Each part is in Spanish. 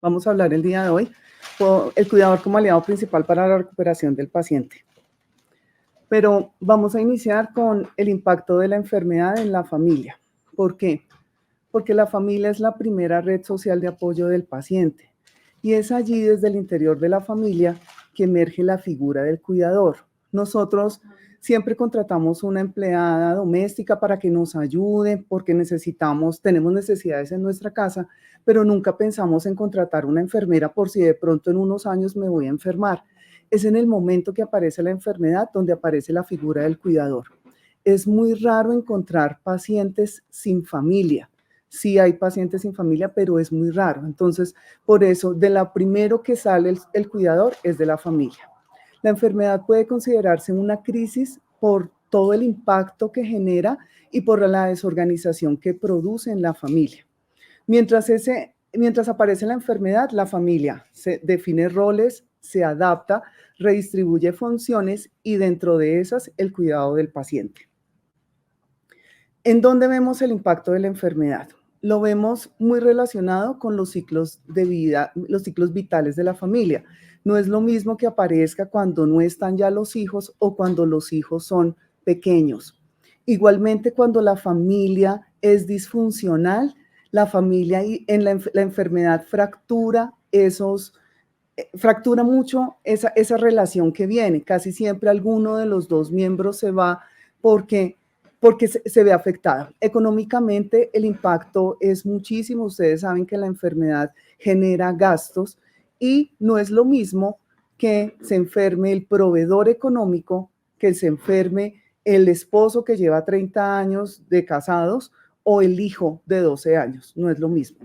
Vamos a hablar el día de hoy por el cuidador como aliado principal para la recuperación del paciente. Pero vamos a iniciar con el impacto de la enfermedad en la familia. ¿Por qué? Porque la familia es la primera red social de apoyo del paciente y es allí desde el interior de la familia que emerge la figura del cuidador. Nosotros siempre contratamos una empleada doméstica para que nos ayude porque tenemos necesidades en nuestra casa, pero nunca pensamos en contratar una enfermera por si de pronto en unos años me voy a enfermar. Es en el momento que aparece la enfermedad donde aparece la figura del cuidador. Es muy raro encontrar pacientes sin familia. Sí hay pacientes sin familia, pero es muy raro. Entonces, por eso, de la primero que sale el cuidador es de la familia. La enfermedad puede considerarse una crisis por todo el impacto que genera y por la desorganización que produce en la familia. Mientras aparece la enfermedad, la familia se define roles, se adapta, redistribuye funciones y dentro de esas el cuidado del paciente. ¿En dónde vemos el impacto de la enfermedad? Lo vemos muy relacionado con los ciclos de vida, los ciclos vitales de la familia. No es lo mismo que aparezca cuando no están ya los hijos o cuando los hijos son pequeños. Igualmente, cuando la familia es disfuncional, la familia en la enfermedad fractura mucho esa relación que viene. Casi siempre alguno de los dos miembros se va porque se ve afectado. Económicamente el impacto es muchísimo. Ustedes saben que la enfermedad genera gastos y no es lo mismo que se enferme el proveedor económico, que se enferme el esposo que lleva 30 años de casados o el hijo de 12 años. No es lo mismo.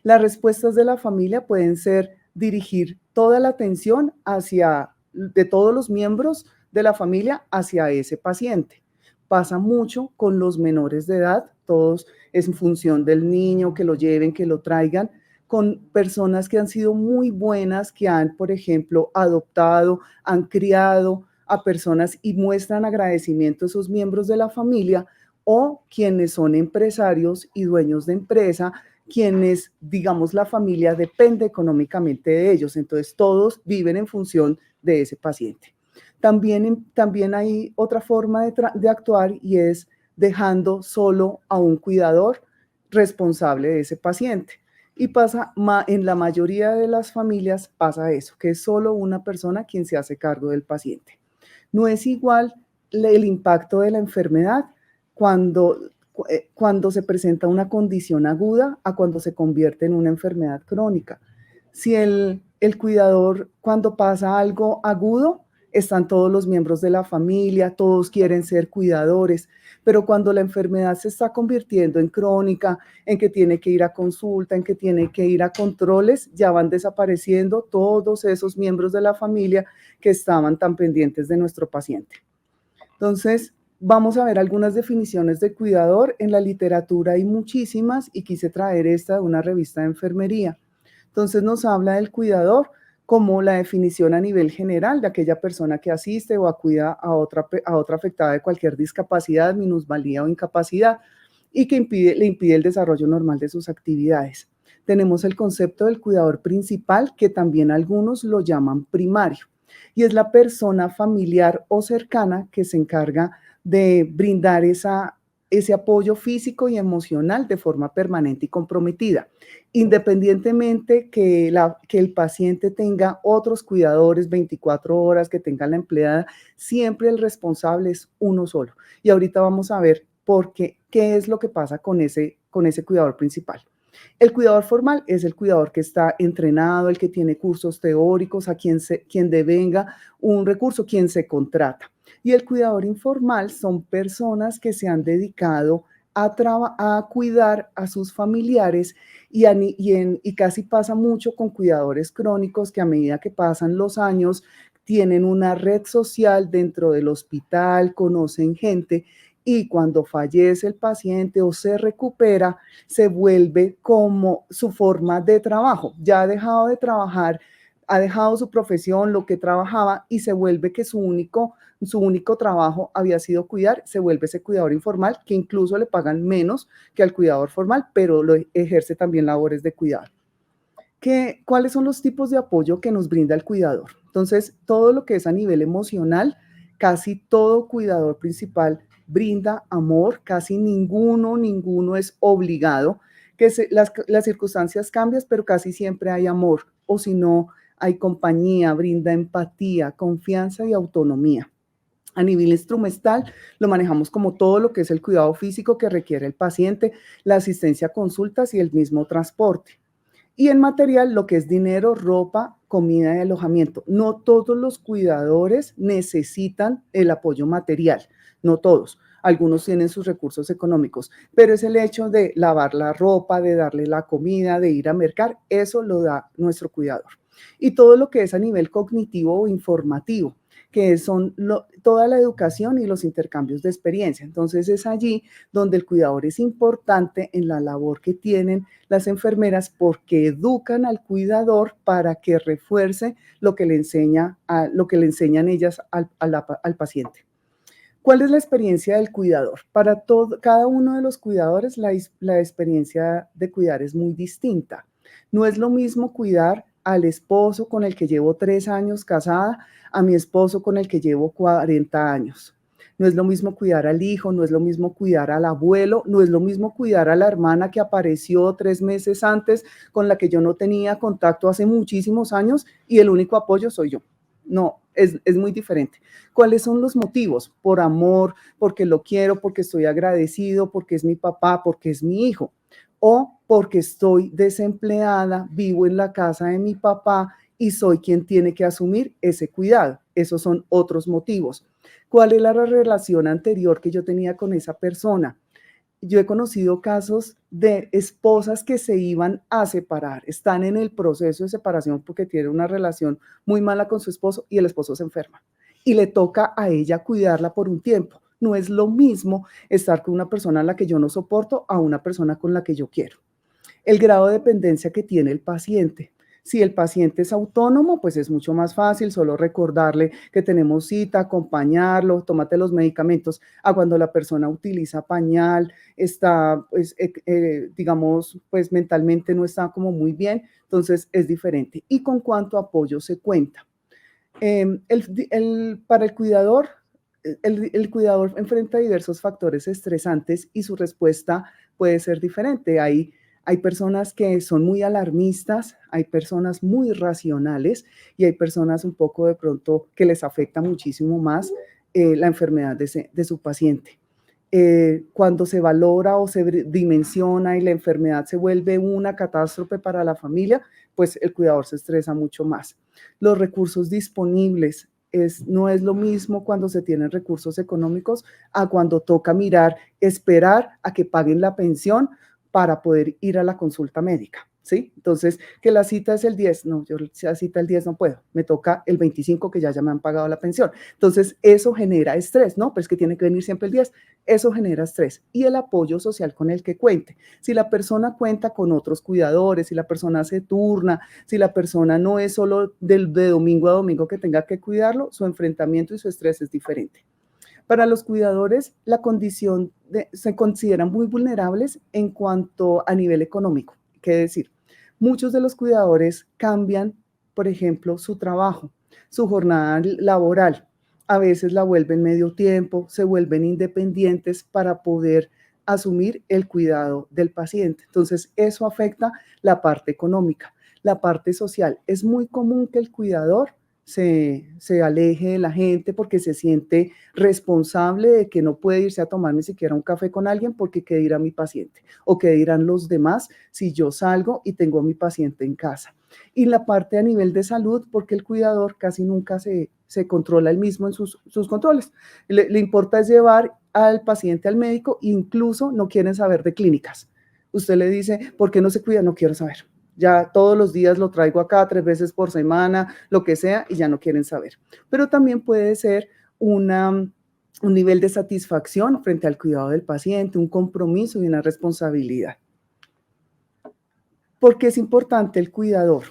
Las respuestas de la familia pueden ser dirigir toda la atención de todos los miembros de la familia hacia ese paciente. Pasa mucho con los menores de edad, todos es en función del niño, que lo lleven, que lo traigan, con personas que han sido muy buenas, que han, por ejemplo, adoptado, han criado a personas y muestran agradecimiento a esos miembros de la familia, o quienes son empresarios y dueños de empresa, quienes, digamos, la familia depende económicamente de ellos. Entonces, todos viven en función de ese paciente. También hay otra forma de actuar y es dejando solo a un cuidador responsable de ese paciente. Y en la mayoría de las familias pasa eso, que es solo una persona quien se hace cargo del paciente. No es igual el impacto de la enfermedad cuando se presenta una condición aguda a cuando se convierte en una enfermedad crónica. Si el cuidador, cuando pasa algo agudo, están todos los miembros de la familia, todos quieren ser cuidadores, pero cuando la enfermedad se está convirtiendo en crónica, en que tiene que ir a consulta, en que tiene que ir a controles, ya van desapareciendo todos esos miembros de la familia que estaban tan pendientes de nuestro paciente. Entonces, vamos a ver algunas definiciones de cuidador. En la literatura hay muchísimas y quise traer esta de una revista de enfermería. Entonces nos habla del cuidador como la definición a nivel general de aquella persona que asiste o acuda a otra afectada de cualquier discapacidad, minusvalía o incapacidad y que le impide el desarrollo normal de sus actividades. Tenemos el concepto del cuidador principal, que también algunos lo llaman primario, y es la persona familiar o cercana que se encarga de brindar ese apoyo físico y emocional de forma permanente y comprometida, independientemente que el paciente tenga otros cuidadores 24 horas, que tenga la empleada, siempre el responsable es uno solo. Y ahorita vamos a ver qué es lo que pasa con ese cuidador principal. El cuidador formal es el cuidador que está entrenado, el que tiene cursos teóricos, quien devenga un recurso, quien se contrata. Y el cuidador informal son personas que se han dedicado a cuidar a sus familiares y casi pasa mucho con cuidadores crónicos que a medida que pasan los años tienen una red social dentro del hospital, conocen gente y cuando fallece el paciente o se recupera, se vuelve como su forma de trabajo. Ya ha dejado de trabajar, ha dejado su profesión, lo que trabajaba y se vuelve que su único trabajo había sido cuidar, se vuelve ese cuidador informal que incluso le pagan menos que al cuidador formal, pero lo ejerce también labores de cuidado. ¿Cuáles son los tipos de apoyo que nos brinda el cuidador? Entonces, todo lo que es a nivel emocional, casi todo cuidador principal brinda amor, casi ninguno es obligado, las circunstancias cambian, pero casi siempre hay amor, o si no, hay compañía, brinda empatía, confianza y autonomía. A nivel instrumental, lo manejamos como todo lo que es el cuidado físico que requiere el paciente, la asistencia a consultas y el mismo transporte. Y en material, lo que es dinero, ropa, comida y alojamiento. No todos los cuidadores necesitan el apoyo material, no todos. Algunos tienen sus recursos económicos, pero es el hecho de lavar la ropa, de darle la comida, de ir a mercar, eso lo da nuestro cuidador. Y todo lo que es a nivel cognitivo o informativo, que son toda la educación y los intercambios de experiencia. Entonces es allí donde el cuidador es importante en la labor que tienen las enfermeras porque educan al cuidador para que refuerce lo que le enseñan ellas al paciente. ¿Cuál es la experiencia del cuidador? Para cada uno de los cuidadores, la experiencia de cuidar es muy distinta. No es lo mismo cuidar al esposo con el que llevo 3 años casada, a mi esposo con el que llevo 40 años. No es lo mismo cuidar al hijo, no es lo mismo cuidar al abuelo, no es lo mismo cuidar a la hermana que apareció 3 meses antes, con la que yo no tenía contacto hace muchísimos años y el único apoyo soy yo. No, es muy diferente. ¿Cuáles son los motivos? Por amor, porque lo quiero, porque estoy agradecido, porque es mi papá, porque es mi hijo. O porque estoy desempleada, vivo en la casa de mi papá y soy quien tiene que asumir ese cuidado. Esos son otros motivos. ¿Cuál es la relación anterior que yo tenía con esa persona? Yo he conocido casos de esposas que se iban a separar, están en el proceso de separación porque tienen una relación muy mala con su esposo y el esposo se enferma y le toca a ella cuidarla por un tiempo. No es lo mismo estar con una persona a la que yo no soporto a una persona con la que yo quiero. El grado de dependencia que tiene el paciente. Si el paciente es autónomo, pues es mucho más fácil solo recordarle que tenemos cita, acompañarlo, tómate los medicamentos. A cuando la persona utiliza pañal, está, pues, digamos, pues mentalmente no está como muy bien, entonces es diferente. ¿Y con cuánto apoyo se cuenta? Para el cuidador, el cuidador enfrenta diversos factores estresantes y su respuesta puede ser diferente. Hay personas que son muy alarmistas, hay personas muy racionales y hay personas un poco de pronto que les afecta muchísimo más la enfermedad de su paciente. Cuando se valora o se dimensiona y la enfermedad se vuelve una catástrofe para la familia, pues el cuidador se estresa mucho más. Los recursos disponibles, no es lo mismo cuando se tienen recursos económicos a cuando toca mirar, esperar a que paguen la pensión para poder ir a la consulta médica, ¿sí? Entonces, que la cita es el 10, no, yo la cita el 10 no puedo, me toca el 25 que ya me han pagado la pensión. Entonces, eso genera estrés, ¿no? Pero es que tiene que venir siempre el 10, eso genera estrés. Y el apoyo social con el que cuente. Si la persona cuenta con otros cuidadores, si la persona se turna, si la persona no es solo de domingo a domingo que tenga que cuidarlo, su enfrentamiento y su estrés es diferente. Para los cuidadores, se consideran muy vulnerables en cuanto a nivel económico. ¿Qué decir? Muchos de los cuidadores cambian, por ejemplo, su trabajo, su jornada laboral. A veces la vuelven medio tiempo, se vuelven independientes para poder asumir el cuidado del paciente. Entonces, eso afecta la parte económica. La parte social. Es muy común que el cuidador se aleje de la gente porque se siente responsable de que no puede irse a tomar ni siquiera un café con alguien porque qué dirá mi paciente o qué dirán los demás si yo salgo y tengo a mi paciente en casa. Y la parte a nivel de salud, porque el cuidador casi nunca se controla él mismo en sus controles. Le importa es llevar al paciente al médico, incluso no quieren saber de clínicas. Usted le dice, ¿por qué no se cuida? No quiero saber. Ya todos los días lo traigo acá 3 veces por semana, lo que sea, y ya no quieren saber. Pero también puede ser un nivel de satisfacción frente al cuidado del paciente, un compromiso y una responsabilidad. ¿Por qué es importante el cuidador?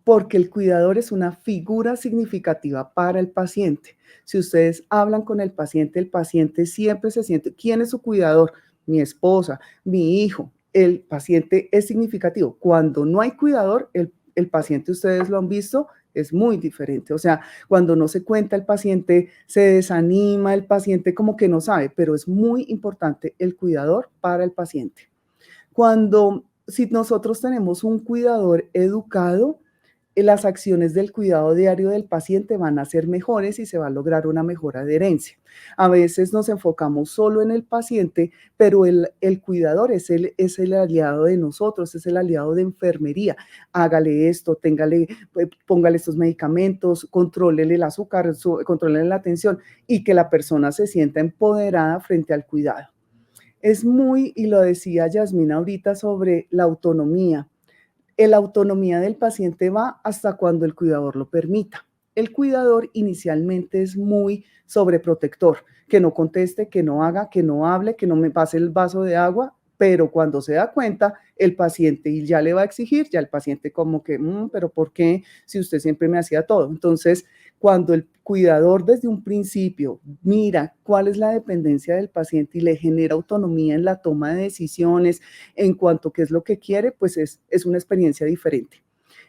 Porque el cuidador es una figura significativa para el paciente. Si ustedes hablan con el paciente siempre se siente, ¿quién es su cuidador? Mi esposa, mi hijo. El paciente es significativo. Cuando no hay cuidador, el paciente, ustedes lo han visto, es muy diferente. O sea, cuando no se cuenta, el paciente se desanima, el paciente como que no sabe, pero es muy importante el cuidador para el paciente. Si nosotros tenemos un cuidador educado, las acciones del cuidado diario del paciente van a ser mejores y se va a lograr una mejor adherencia. A veces nos enfocamos solo en el paciente, pero el cuidador es el aliado de nosotros, es el aliado de enfermería. Hágale esto, póngale estos medicamentos, contrólele el azúcar, contrólele la tensión y que la persona se sienta empoderada frente al cuidado. Y lo decía Yasmina ahorita sobre la autonomía. La autonomía del paciente va hasta cuando el cuidador lo permita. El cuidador inicialmente es muy sobreprotector, que no conteste, que no haga, que no hable, que no me pase el vaso de agua, pero cuando se da cuenta, el paciente y ya le va a exigir, ya el paciente como que, pero ¿por qué si usted siempre me hacía todo? Entonces, cuando el cuidador desde un principio mira cuál es la dependencia del paciente y le genera autonomía en la toma de decisiones en cuanto a qué es lo que quiere, pues es una experiencia diferente.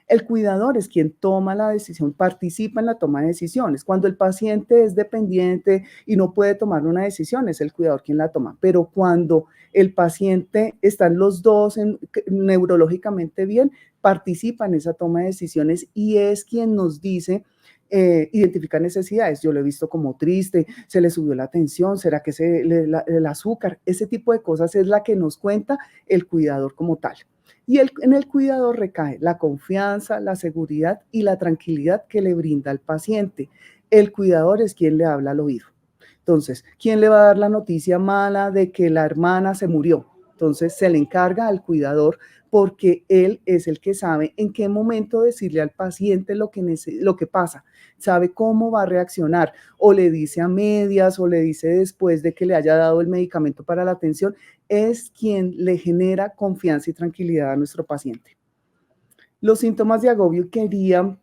El cuidador es quien toma la decisión, participa en la toma de decisiones. Cuando el paciente es dependiente y no puede tomar una decisión, es el cuidador quien la toma. Pero cuando el paciente están los dos neurológicamente bien, participa en esa toma de decisiones y es quien nos dice, identifica necesidades. Yo lo he visto como triste, se le subió la tensión, será que el azúcar, ese tipo de cosas es la que nos cuenta el cuidador como tal. Y en el cuidador recae la confianza, la seguridad y la tranquilidad que le brinda al paciente. El cuidador es quien le habla al oído. Entonces, ¿quién le va a dar la noticia mala de que la hermana se murió? Entonces, se le encarga al cuidador porque él es el que sabe en qué momento decirle al paciente lo que pasa, sabe cómo va a reaccionar, o le dice a medias, o le dice después de que le haya dado el medicamento para la atención, es quien le genera confianza y tranquilidad a nuestro paciente. Los síntomas de agobio, quería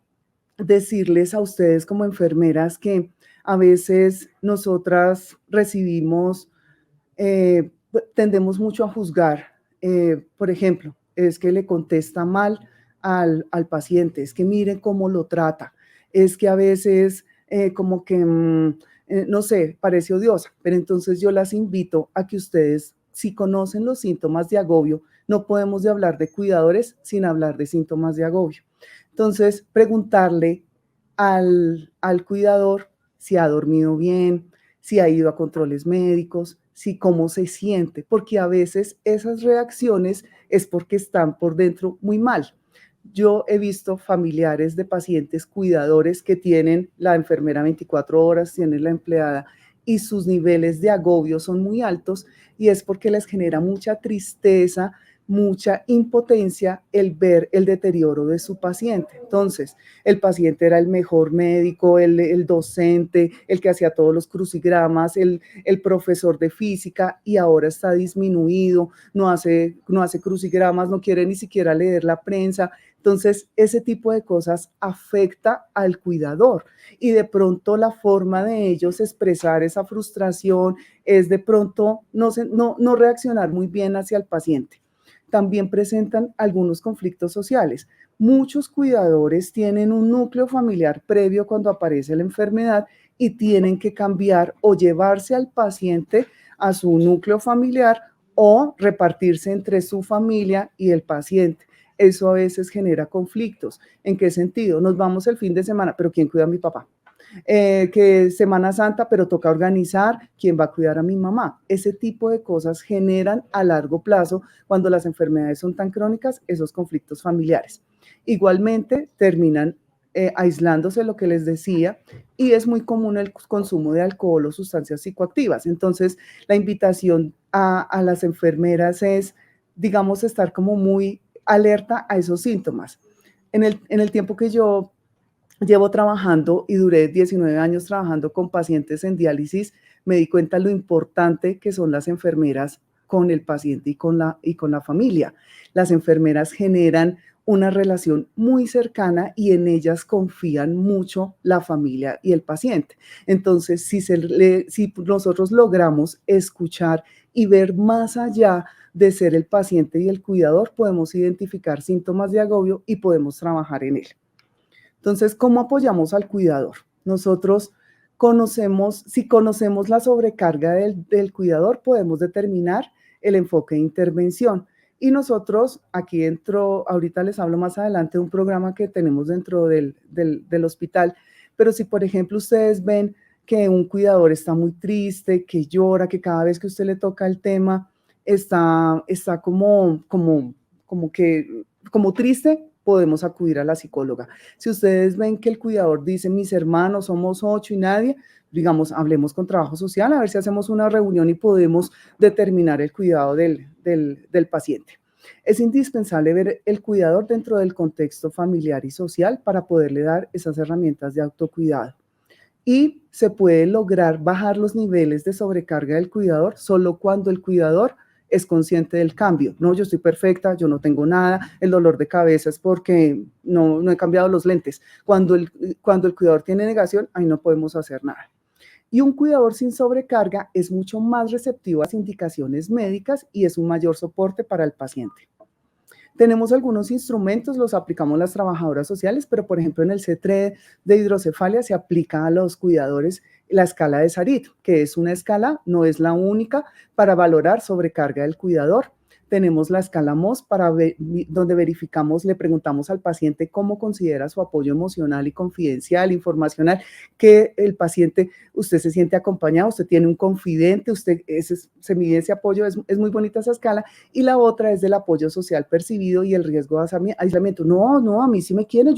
decirles a ustedes como enfermeras que a veces nosotras tendemos mucho a juzgar. Por ejemplo, es que le contesta mal al paciente, es que mire cómo lo trata, es que a veces como que, no sé, parece odiosa, pero entonces yo las invito a que ustedes, si conocen los síntomas de agobio, no podemos hablar de cuidadores sin hablar de síntomas de agobio. Entonces, preguntarle al cuidador si ha dormido bien, si ha ido a controles médicos, si cómo se siente, porque a veces esas reacciones es porque están por dentro muy mal. Yo he visto familiares de pacientes cuidadores que tienen la enfermera 24 horas, tienen la empleada y sus niveles de agobio son muy altos y es porque les genera mucha tristeza, mucha impotencia el ver el deterioro de su paciente. Entonces, el paciente era el mejor médico, el docente, el que hacía todos los crucigramas, el profesor de física y ahora está disminuido, no hace crucigramas, no quiere ni siquiera leer la prensa. Entonces, ese tipo de cosas afecta al cuidador y de pronto la forma de ellos expresar esa frustración es de pronto no reaccionar muy bien hacia el paciente. También presentan algunos conflictos sociales. Muchos cuidadores tienen un núcleo familiar previo cuando aparece la enfermedad y tienen que cambiar o llevarse al paciente a su núcleo familiar o repartirse entre su familia y el paciente. Eso a veces genera conflictos. ¿En qué sentido? Nos vamos el fin de semana, pero ¿quién cuida a mi papá? Que Semana Santa, pero toca organizar quién va a cuidar a mi mamá. Ese tipo de cosas generan a largo plazo, cuando las enfermedades son tan crónicas, esos conflictos familiares. Igualmente terminan aislándose, lo que les decía, y es muy común el consumo de alcohol o sustancias psicoactivas. Entonces, la invitación a las enfermeras es, digamos, estar como muy alerta a esos síntomas. En el tiempo que yo llevo trabajando y duré 19 años trabajando con pacientes en diálisis, me di cuenta lo importante que son las enfermeras con el paciente y con la familia. Las enfermeras generan una relación muy cercana y en ellas confían mucho la familia y el paciente. Entonces, si nosotros logramos escuchar y ver más allá de ser el paciente y el cuidador, podemos identificar síntomas de agobio y podemos trabajar en él. Entonces, ¿cómo apoyamos al cuidador? Nosotros si conocemos la sobrecarga del cuidador, podemos determinar el enfoque de intervención. Y nosotros, aquí dentro, ahorita les hablo más adelante de un programa que tenemos dentro del hospital, pero si por ejemplo ustedes ven que un cuidador está muy triste, que llora, que cada vez que usted le toca el tema está como triste, podemos acudir a la psicóloga. Si ustedes ven que el cuidador dice, mis hermanos somos 8 y nadie, digamos, hablemos con trabajo social, a ver si hacemos una reunión y podemos determinar el cuidado del paciente. Es indispensable ver el cuidador dentro del contexto familiar y social para poderle dar esas herramientas de autocuidado. Y se puede lograr bajar los niveles de sobrecarga del cuidador solo cuando el cuidador es consciente del cambio. No, yo estoy perfecta, yo no tengo nada, el dolor de cabeza es porque no he cambiado los lentes. Cuando el cuidador tiene negación, ahí no podemos hacer nada. Y un cuidador sin sobrecarga es mucho más receptivo a las indicaciones médicas y es un mayor soporte para el paciente. Tenemos algunos instrumentos, los aplicamos las trabajadoras sociales, pero por ejemplo en el C3 de hidrocefalia se aplica a los cuidadores la escala de Sarit, que es una escala, no es la única, para valorar sobrecarga del cuidador. Tenemos la escala MOS donde verificamos, le preguntamos al paciente cómo considera su apoyo emocional y confidencial, informacional, que el paciente, usted se siente acompañado, usted tiene un confidente, se mide ese apoyo, es muy bonita esa escala. Y la otra es del apoyo social percibido y el riesgo de aislamiento. No, a mí sí me quiere,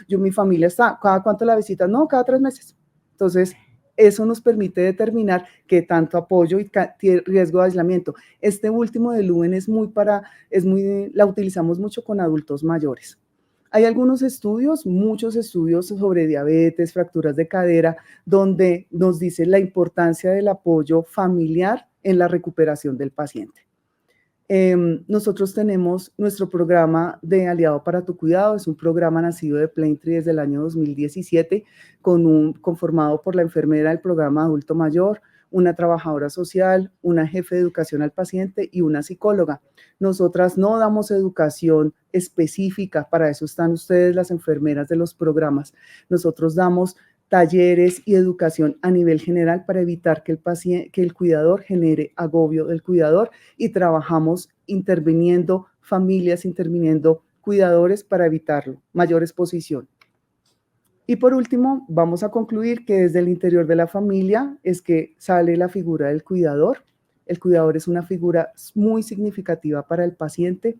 mi familia está, ¿cada cuánto la visita? No, cada 3 meses. Entonces, eso nos permite determinar qué tanto apoyo y riesgo de aislamiento. Este último del UN la utilizamos mucho con adultos mayores. Hay algunos estudios, muchos estudios sobre diabetes, fracturas de cadera, donde nos dice la importancia del apoyo familiar en la recuperación del paciente. Nosotros tenemos nuestro programa de Aliado para tu Cuidado, es un programa nacido de Plaintree desde el año 2017, conformado por la enfermera del programa adulto mayor, una trabajadora social, una jefe de educación al paciente y una psicóloga. Nosotras no damos educación específica, para eso están ustedes las enfermeras de los programas. Nosotros damos talleres y educación a nivel general para evitar que el cuidador genere agobio del cuidador y trabajamos interviniendo familias, interviniendo cuidadores para evitarlo, mayor exposición. Y por último, vamos a concluir que desde el interior de la familia es que sale la figura del cuidador. El cuidador es una figura muy significativa para el paciente.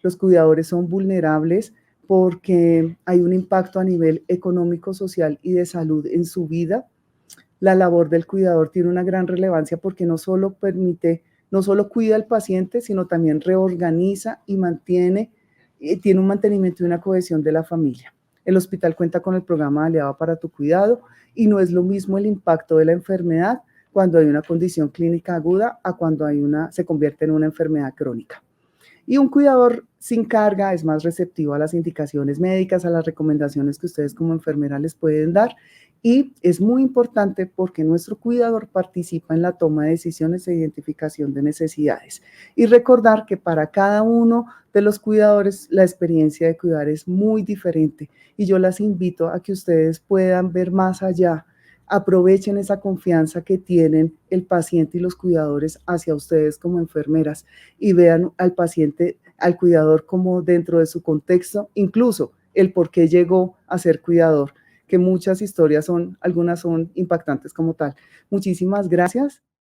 Los cuidadores son vulnerables porque hay un impacto a nivel económico, social y de salud en su vida. La labor del cuidador tiene una gran relevancia porque no solo cuida al paciente, sino también reorganiza y tiene un mantenimiento y una cohesión de la familia. El hospital cuenta con el programa Aliado para tu Cuidado y no es lo mismo el impacto de la enfermedad cuando hay una condición clínica aguda a cuando se convierte en una enfermedad crónica. Y un cuidador sin carga es más receptivo a las indicaciones médicas, a las recomendaciones que ustedes como enfermera les pueden dar. Y es muy importante porque nuestro cuidador participa en la toma de decisiones e identificación de necesidades. Y recordar que para cada uno de los cuidadores la experiencia de cuidar es muy diferente. Y yo las invito a que ustedes puedan ver más allá. Aprovechen esa confianza que tienen el paciente y los cuidadores hacia ustedes como enfermeras y vean al paciente, al cuidador como dentro de su contexto, incluso el por qué llegó a ser cuidador, que muchas historias algunas son impactantes como tal. Muchísimas gracias.